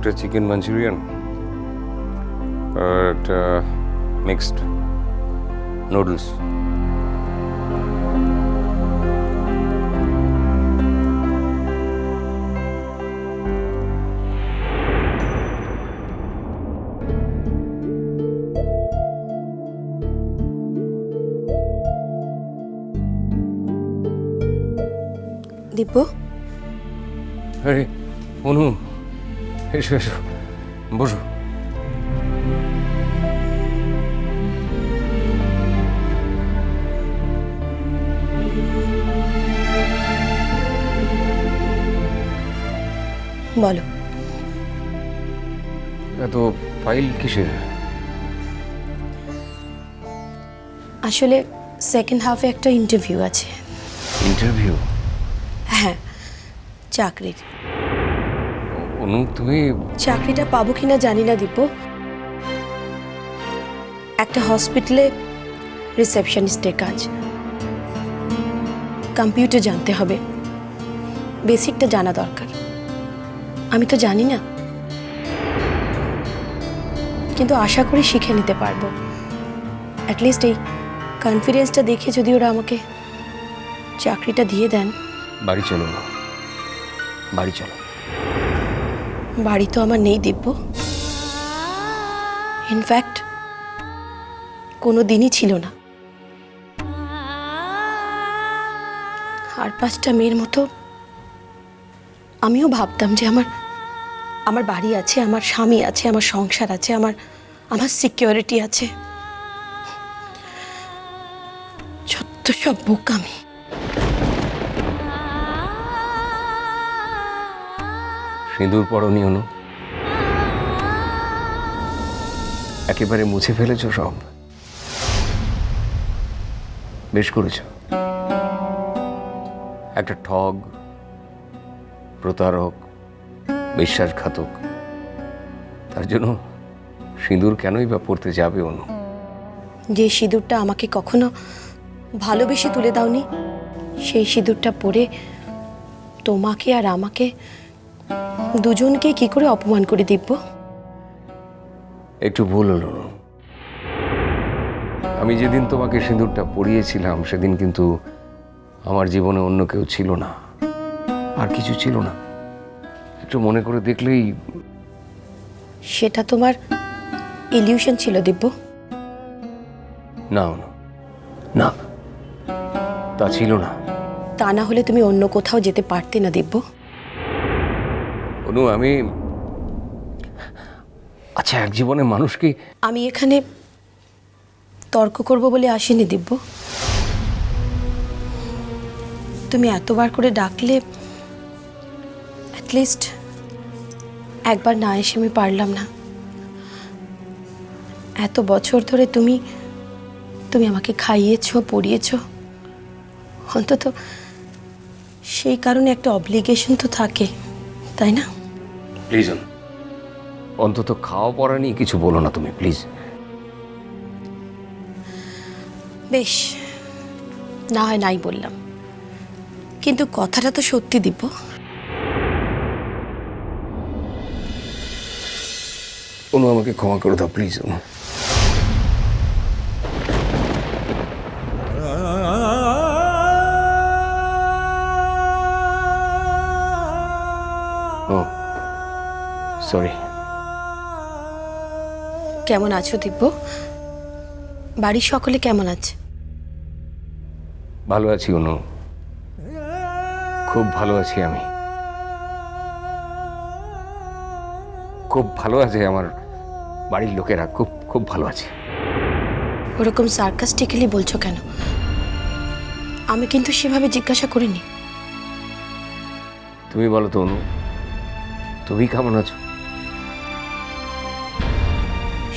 একটা chicken Manchurian আর একটা mixed noodles. দিব্য, আরে অনু, এসো এসো, বসো। বলো। এত ফাইল কিসের? আসলে সেকেন্ড হাফে একটা ইন্টারভিউ আছে। ইন্টারভিউ? হ্যাঁ, চাকরির। অনু, তুমি চাকরিটা পাবো কিনা জানি না দিব্য। একটা হসপিটালে রিসেপশনিস্টের কাজ। কম্পিউটার জানতে হবে, বেসিকটা জানা দরকার। আমি তো জানি না, কিন্তু আশা করি শিখে নিতে পারবো। অ্যাটলিস্ট এই কনফিডেন্সটা দেখে যদি ওরা আমাকে চাকরিটা দিয়ে দেন। বাড়ি চলো না, বাড়ি চলো। বাড়ি তো আমার নেই দিব্য। ইনফ্যাক্ট কোনো দিনই ছিল না। আর 5টা মেয়ের মতো আমিও ভাবতাম যে আমার বাড়ি আছে, আমার স্বামী আছে, আমার সংসার আছে, আমার সিকিউরিটি আছে। যত সব বোকামি। সিঁদুর পরনি অনু, একেবারে মুছে ফেলেছ সব। বেশ করেছ। একটা ঠগ, প্রতারক, বিশ্বাসঘাতক, তার জন্য সিঁদুর কেনই বা পড়তে যাবে অনু? যে সিঁদুরটা আমাকে কখনো ভালোবেসে তুলে দাওনি, সেই সিঁদুরটা পরে তোমাকে আর আমাকে দুজনকে কি করে অপমান করে দিব্য? একটু ভুল হলো অনু। আমি যেদিন তোমাকে সিঁদুরটা পরিয়েছিলাম সেদিন কিন্তু আমার জীবনে অন্য কেউ ছিল না, আর কিছু ছিল না। একটু মনে করে দেখলেই। সেটা তোমার ইলিউশন ছিল দিব্য। না অনু, না, তা ছিল না। তা না হলে তুমি অন্য কোথাও যেতে পারতে না দিব্য। অনু, আমি আচ্ছা এক জীবনে মানুষকে। আমি এখানে তর্ক করব বলে আসিনি দিব্য। তুমি এতবার করে ডাকলে অ্যাটলিস্ট একবার না এসে আমি পারলাম না। এত বছর ধরে তুমি আমাকে খাইয়েছো, পড়িয়েছো, অন্তত সেই কারণে একটা অব্লিগেশন তো থাকে, তাই না? প্লিজ অনু, অন্তত খাওয়া পড়া নিয়ে কিছু বলো না তুমি, প্লিজ। বেশ, না হয় নাই বললাম, কিন্তু কথাটা তো সত্যি দিব্য। অনু, আমাকে ক্ষমা করে দাও প্লিজ অনু। O sorry. কেমন আছো দিব্য? বাড়ির সকলে কেমন আছে? ভালো আছি অনু, খুব ভালো আছি। আমি খুব ভালো আছে, আমার বাড়ির লোকেরা খুব খুব ভালো আছে। ওরকম সার্কাস্টিক্যালি বলছো কেন? আমি কিন্তু সেভাবে জিজ্ঞাসা করিনি। তুমি বলো তো অনু, তুমি কেমন আছো?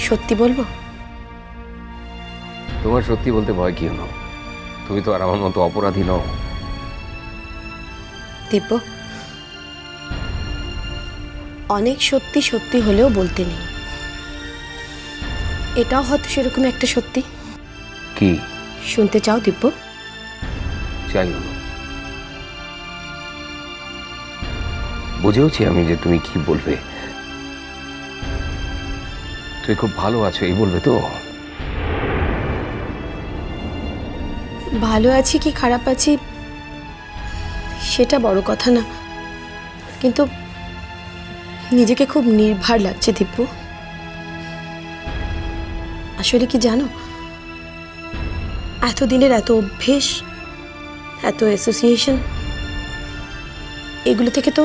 সত্যি বলবো? তোমার সত্যি বলতে ভয় কি অনু? তুমি তো আর আমার মতো অপরাধী নও। দিব্য, অনেক সত্যি সত্যি হলেও বলতে নেই। এটাও হয়তো সেরকম একটা সত্যি। কি শুনতে চাও দিব্য? চাই অনু, বুঝেওছি আমি যে তুমি কি বলবে, তুমি খুব ভালো আছো এই বলবে তো? ভালো আছি কি খারাপ আছি সেটা বড় কথা না, কিন্তু নিজেকে খুব নির্ভার লাগছে দিব্য। আসলে কি জানো, এতদিনের এত অভ্যেস, এত অ্যাসোসিয়েশন, এগুলো থেকে তো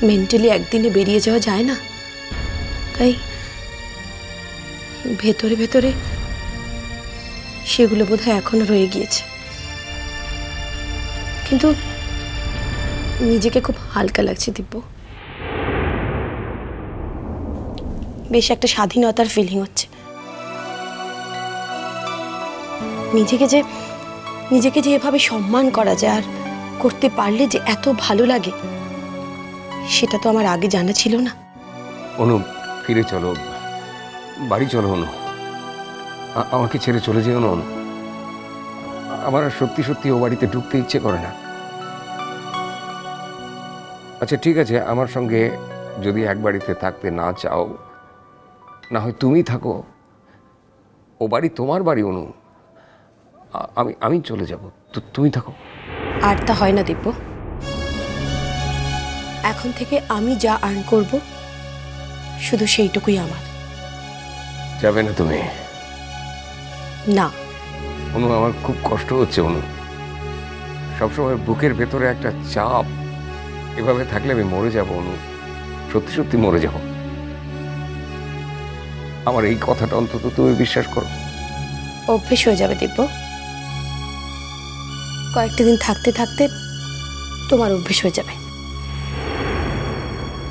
মেন্টালি একদিনে বেরিয়ে যাওয়া যায় না। তাই ভেতরে ভেতরে সেগুলো বোধহয় এখনো রয়ে গিয়েছে, কিন্তু নিজেকে খুব হালকা লাগছে দিব্য। বেশ একটা স্বাধীনতার ফিলিং হচ্ছে। নিজেকে যে এভাবে সম্মান করা যায় আর করতে পারলে যে এত ভালো লাগে, সেটা তো আমার আগে জানা ছিল না। অনু, ফিরে চলো, বাড়ি চলো অনু। আমাকে ছেড়ে চলে যেও না অনু। আমার আর সত্যি সত্যি ও বাড়িতে ঢুকতে ইচ্ছে করে না। আচ্ছা ঠিক আছে, আমার সঙ্গে যদি এক বাড়িতে থাকতে না চাও, না হয় তুমি থাকো। ও বাড়ি তোমার বাড়ি অনু। আমি চলে যাব, তুমি থাকো। আর তা হয় না দিব্য। এখন থেকে আমি যা আর্ন করব শুধু সেইটুকুই আমার। যাবে না তুমি? না অনু, আমার খুব কষ্ট হচ্ছে অনু। সবসময় বুকের ভেতরে একটা চাপ। এভাবে থাকলে আমি মরে যাব অনু, সত্যি সত্যি মরে যাব। আমার এই কথাটা অন্তত তুমি বিশ্বাস করো। অভ্যেস হয়ে যাবে দিব্য। কয়েকটা দিন থাকতে থাকতে তোমার অভ্যেস হয়ে যাবে।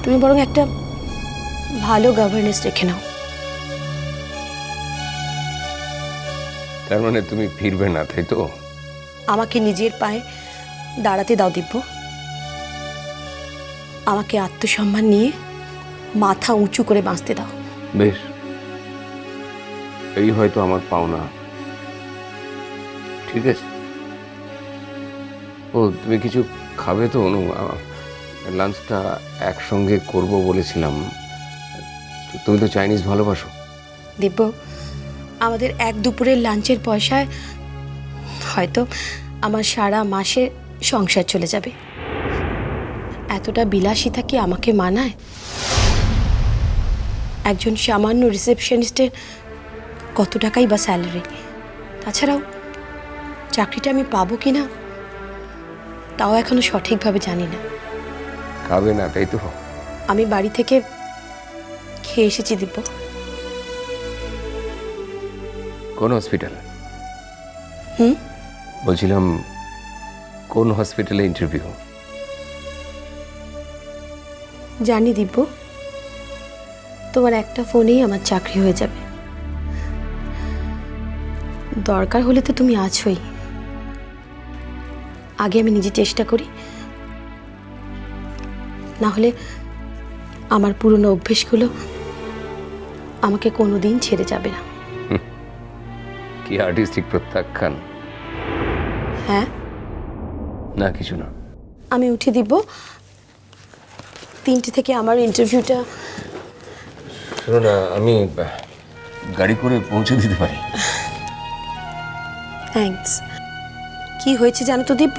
তুমি বরং একটা ভালো গভর্নেন্স রেখে নাও। তার মানে তুমি ফিরবে না, তাই তো? আমাকে নিজের পায়ে দাঁড়াতে দাও দিব্য। আমাকে আত্মসম্মান নিয়ে মাথা উঁচু করে বাঁচতে দাও। বেশ, এই হয়তো আমার পাওনা। ঠিক আছে। ও, তুমি কিছু খাবে তো অনু? লাঞ্চটা একসঙ্গে করব বলেছিলাম। তুমি তো চাইনিজ ভালোবাসো। দিব্য, আমাদের এক দুপুরের লাঞ্চের পয়সায় হয়তো আমার সারা মাসের সংসার চলে যাবে। এতটা বিলাসিতা কি আমাকে মানায়? একজন সামান্য রিসেপশনিস্টের কত টাকাই বা স্যালারি? তাছাড়াও চাকরিটা আমি পাবো কি না তাও এখনো সঠিকভাবে জানি না। খাবে না, তাই তো? আমি বাড়ি থেকে খেয়ে এসেছি দিব্য। কোন হসপিটাল? হুম? বলছিলাম কোন হসপিটালে ইন্টারভিউ? জানি দিব্য, তোমার একটা ফোনেই আমার চাকরি হয়ে যাবে। দরকার হলে তো তুমি আছোই। আগে আমি নিজে চেষ্টা করি, না হলে আমার পুরনো অভ্যেসগুলো আমাকে কোনোদিন ছেড়ে যাবে না। কি আর্টিস্টিক প্রত্যাখ্যান! হ্যাঁ, না কিছু না। আমি উঠে দিব। 3টে থেকে আমার ইন্টারভিউটা। শোনো না, আমি গাড়ি করে পৌঁছে দিতে পারি। থ্যাঙ্কস। কি হয়েছে জানো তো দিব্য,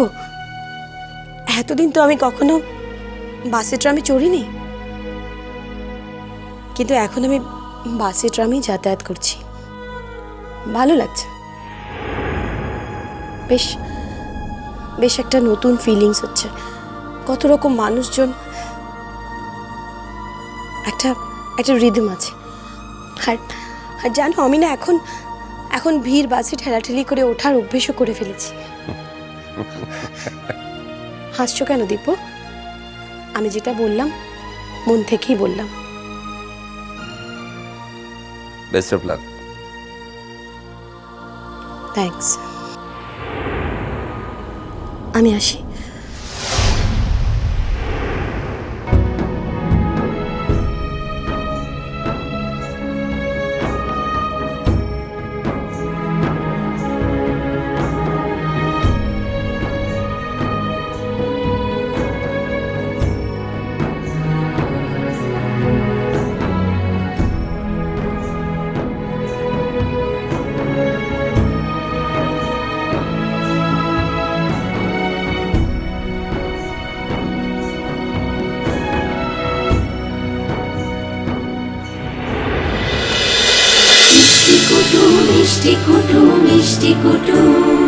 এতদিন তো আমি কখনো বাসে ট্রামে চড়িনি, কিন্তু এখন আমি বাসে ট্রামেই যাতায়াত করছি। ভালো লাগছে। বেশ বেশ একটা নতুন ফিলিংস হচ্ছে। কত রকম মানুষজন, একটা একটা রিদম আছে। আর আর জানো, আমি না এখন ভিড় বাসে ঠেলাঠেলি করে ওঠার অভ্যেসও করে ফেলেছি। হাসছো কেন দীপু? আমি যেটা বললাম মন থেকেই বললাম। Best of luck. থ্যাঙ্কস। আমি আসি। মিষ্টি কুটু মিষ্টি কুটু মিষ্টি কুটু।